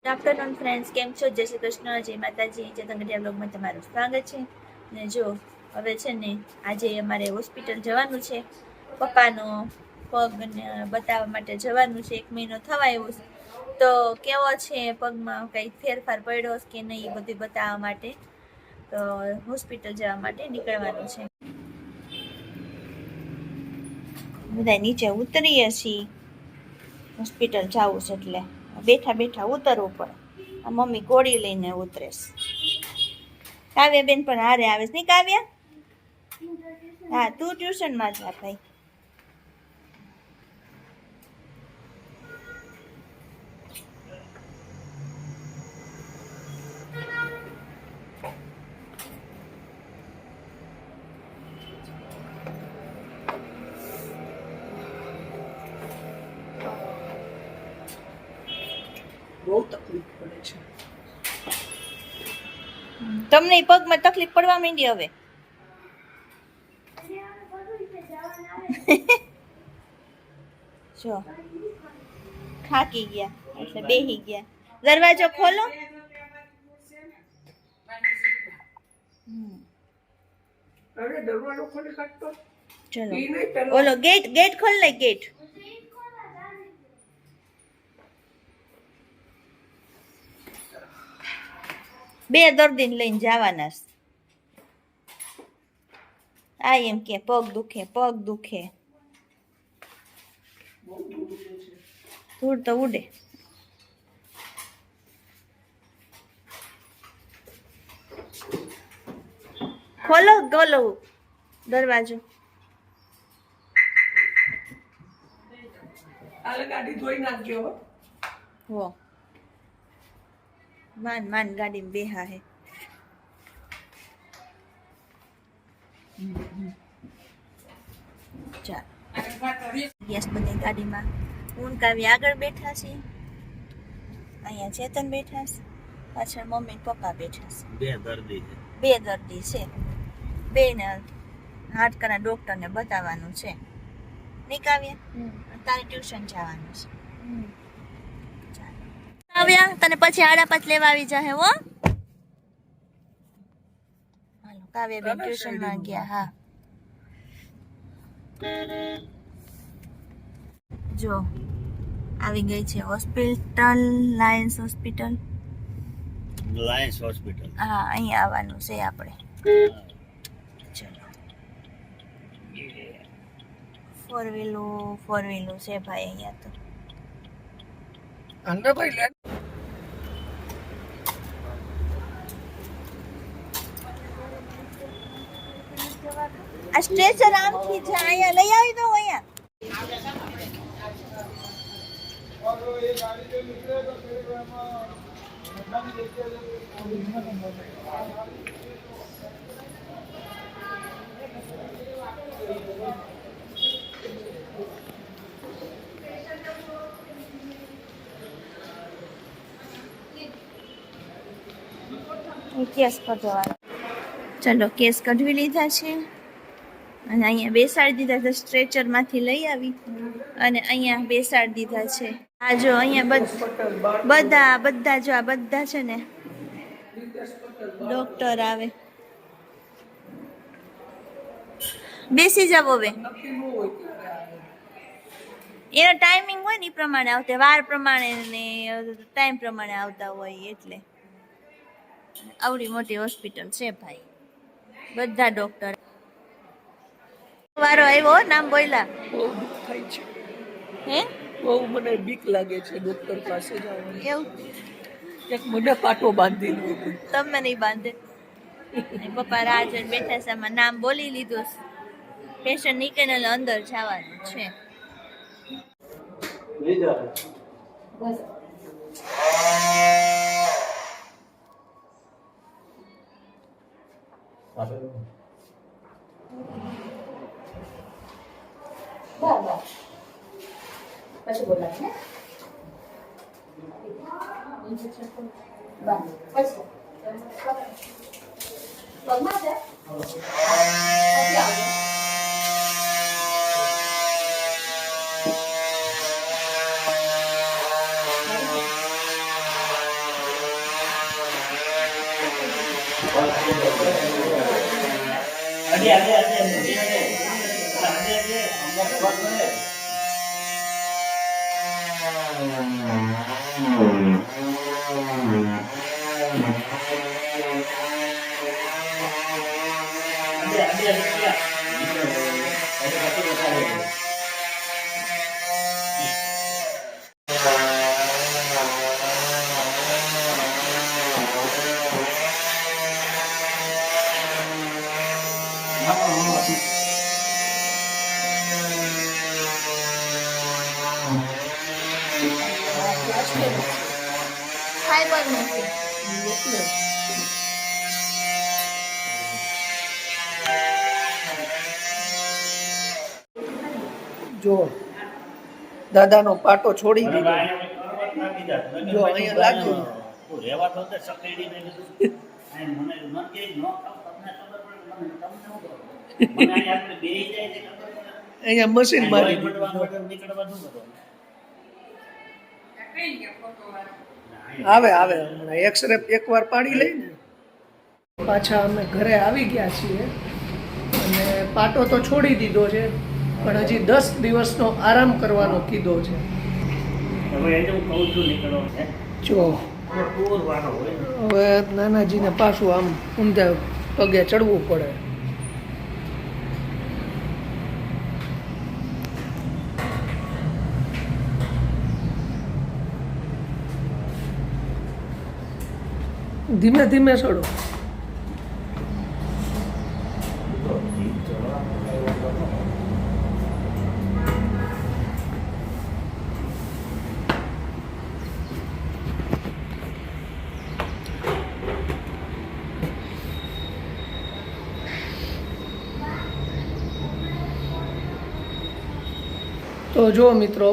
Good afternoon friends, કેમ છો? જય શ્રી કૃષ્ણ, જય માતાજી. ચેતનગઢિયા બ્લોગમાં તમારું સ્વાગત છે. ને જો હવે છે ને આજે અમારે હોસ્પિટલ જવાનું છે. પપ્પાનો પગ બતાવવા માટે જવાનું છે. 1 મહિનો થવા આવ્યો છે, તો કેવો છે પગમાં, કંઈ ફેરફાર પડ્યો કે નહીં એ બધું બતાવવા માટે તો હોસ્પિટલ જવા માટે નીકળવાનું છે. બધા નીચે ઉતરીએ છીએ, હોસ્પિટલ જવું છે એટલે બેઠા બેઠા ઉતરવું પડે. આ મમ્મી ગોળી લઈને ઉતરે છે. કાવ્યા બેન પણ હારે આવે છે, નહીં કાવ્યા? હા, તું ટ્યુશનમાં જા ભાઈ. બહુ તકલીફ પડે છે. તમને પગમાં તકલીફ પડવા માંડી હવે. જો થાકી ગયા એટલે બેહી ગયા. દરવાજો ખોલો. અરે દરવાજો ખોલી કાઢતો. ચલો ઓલો ગેટ ખોલ લે. ગેટ બે દર્દીને લઈને જવાના. આ એમ કે પગ દુખે, પગ દુખે. ધૂળ તો ઉડે. ખોલો ગોલો દરવાજો. હાલ ગાડી ધોઈ નાખજો. હો માન ગાડીમાં બેહા હે. ચાલ ગેસ બધી ગાડીમાં. હું કાવ્યા આગળ બેઠા છે, અહીંયા ચેતન બેઠા છે, પાછળ મમ્મી ને પપ્પા બેઠા છે. બે દર્દી છે. બેને હાડકાના ડોક્ટરને બતાવવાનું છે. નહીં કાવ્યા? તારે ટ્યુશન જવાનું છે. કાવ્યા તને પછી 5:30 લેવા આવી જાહે હો. હાલો કાવ્યા બેન ટ્યુશનમાં ગયા. હા જો આવી ગઈ છે હોસ્પિટલ, લાયન્સ હોસ્પિટલ. હા, અહીંયા આવવાનું છે આપણે. ચલો ફોર વ્હીલું છે ભાઈ અહીંયા તો. અંદર ભાઈ લે. આ સ્ટ્રેચર આમથી છે, અહીંયા લઈ આવી દો. અહીંયા કેસ કઢવાનો. ચલો કેસ કઢવી લીધા છે અને અહીંયા બેસાડી દીધા છે. સ્ટ્રેચર માંથી લઈ આવી અને અહીંયા બેસાડી દીધા છે. આ જો અહીંયા બધા જો આ બધા છે ને ડોક્ટર આવે. બેસી જાવ હવે. એનો ટાઈમિંગ હોય ને એ પ્રમાણે આવતા, વાર પ્રમાણે ને ટાઈમ પ્રમાણે આવતા હોય. એટલે આવડી મોટી હોસ્પિટલ છે ભાઈ, બધા ડોક્ટર. વારો આવ્યો, નામ બોલ્યા. બહુ દુઃખ થાય છે. હે બહુ મને બીક લાગે છે ડોક્ટર પાસે જવાનું. એવું એક મને પાટો બાંધી દીધો. તમને નહીં બાંધે. પપ્પા રાહ જોઈને બેઠા છે. આમાં નામ બોલી લીધું. પેશન્ટ નીકળીને અંદર જવાનું છે. પછી બોલાવે ને બાંધ પછી પગમાં છે પછી આવજો. ફાઈબરનું છે. જો દાદાનો પાટો છોડી દીધો. જો અહીંયા લાગ્યું. અહીંયા મશીન મારી આવે હમણાં એક્સરે એકવાર પાડી લઈને પાછા અમે ઘરે આવી ગયા છીએ અને પાટો તો છોડી દીધો છે પણ હજી 10 દિવસનો આરામ કરવાનો કીધો છે. જો હવે નાનાજીને પાછું આમ ઊંધા પગે ચડવું પડે. ધીમે ધીમે ચડો. તો જો મિત્રો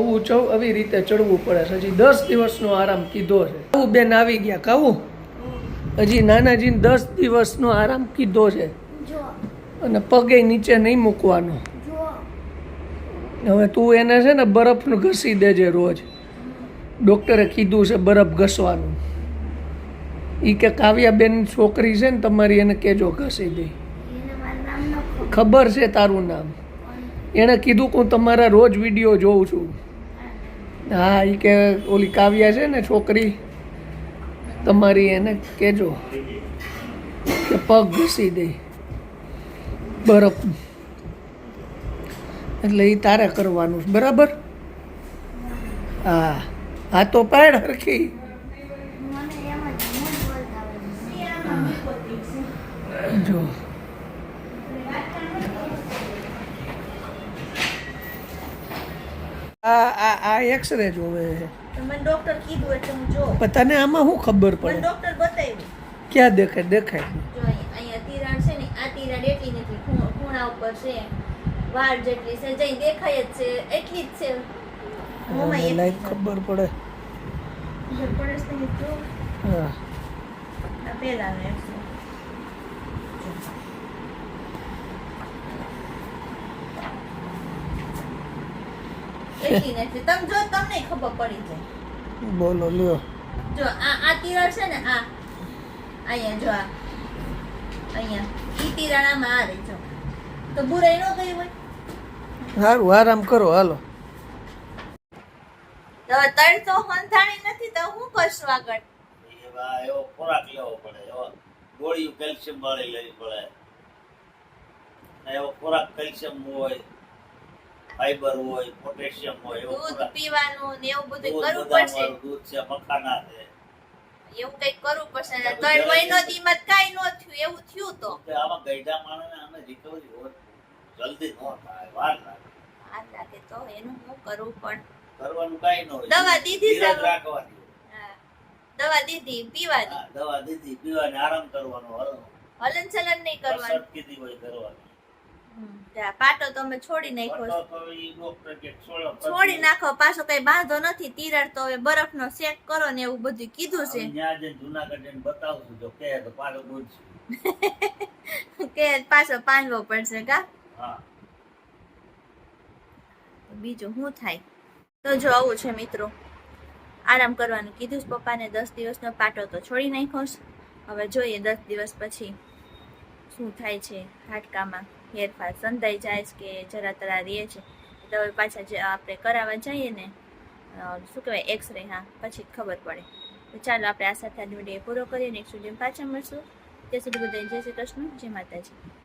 આવી રીતે ચડવું પડે છે. હજી 10 દિવસનો આરામ કીધો છે. કાવું બેન આવી ગયા. કાવું હજી નાનાજીને 10 દિવસનો આરામ કીધો છે અને પગે નીચે નહીં મૂકવાનો. હવે તું એને છે ને બરફનું ઘસી દેજે રોજ. ડૉક્ટરે કીધું છે બરફ ઘસવાનું. એ કે કાવ્યાબેન છોકરી છે ને તમારી, એને કહેજો ઘસી દે. ખબર છે તારું નામ. એણે કીધું કે હું તમારા રોજ વિડીયો જોઉં છું. હા, એ કે ઓલી કાવ્યા છે ને છોકરી તમારી, એને કહેજો કે પગ ઘસી દે બરફ. એટલે એ તારે કરવાનું છે, બરાબર? હા હા, તો પાડ હરખી. જો આ એક્સરે જોવે છે. મને ડોક્ટર કીધું એટલે હું જો. પણ તને આમાં શું ખબર મને પડે? ડોક્ટર બતાવ્યું. ક્યાં દેખાય? દેખાય જો અહીંયા તિરાડ છે ને, આ તિરાડ એટલી નથી, ખૂણા ઉપર છે, વાળ જેટલી છે, જઈ દેખાય જ છે, એટલી જ છે. મોંમાં એટલી લાઈક ખબર પડે. ખબર પડે છે ને જો. હા, આ પહેલાનો એક્સરે. એટલી નથી, તમે જો તમને ખબર પડી જાય. બોલો લ્યો. જો આ તિરાડ છે ને, આ અહીંયા જો, આ અહીંયા ઈ તિરાડ આમાં આ રહી. જો તો બુરાઈ ન ગઈ હોય. સારું, આરામ કરો, હાલો. હવે તળ તો હંધાણી નથી તો હું કરશું આગળ? એવો ખોરાક લેવો પડે, એવો ગોળીઓ કેલ્શિયમ વાળી લેવી પડે. એવો ખોરાક કેલ્શિયમ હોય, ફાઈબર હોય, પોટેશિયમ હોય, એવો દૂધ ખોરાક. પીવાનું ને એવું બધું દૂધ, કરવું બદામ પડશે. વાળું દૂધ છે, મખાના છે. એવું કઈક કરવું પડશે. 3 મહિનો દીમાં કાઈ ન થયું, એવું થયું તો કે આમાં ગઈઢા માણસને આને રિકવરી હોય જલ્દી ન થાય, વાર લાગે. આ લાગે તો એનું હું કરવું પણ. કરવાનું કાંઈ ન હોય. દવા દીધી ધીરજ સાહેબ? રાખવાની. હા, દવા દીધી, પીવાની, હા, દવા દીધી, પીવાની, આરામ કરવાનો, હલન ચલન નહીં કરવાનું. કસરત કીધી હોય કરવાની. ત્યાં પાટો તો અમે છોડી નાખ્યો છે. તો ઈ ડોક્ટર કે છોડો, છોડી નાખો, પાછો કઈ બાંધો નથી. તિરાડ તો હવે બરફનો શેક કરો ને એવું બધું કીધું છે. ત્યાં જઈને જુનાગઢ જઈને બતાવશું, જો કહે તો પાછો દૂધશું. કે પાછો પાંજવો પડશે કા? હા. બીજું શું થાય? તો જો આવું છે મિત્રો, આરામ કરવાનું કીધું છે પપ્પાને. 10 દિવસનો પાટો તો છોડી નાખ્યો છે. હવે જોઈએ 10 દિવસ પછી શું થાય છે, હાડકામાં ફેરફાર સંધાઈ જાય છે કે જરા તરા રહે છે. તો હવે પાછા જે આપણે કરાવવા જઈએ ને શું કહેવાય એક્સરે, હા પછી જ ખબર પડે. તો ચાલો આપણે આ સાથે આ વિડીયો પૂરો કરીએ. નેક્સ્ટ વિડીયો પાછા મળશું. ત્યાં સુધી બધાને જય શ્રી કૃષ્ણ, જય માતાજી.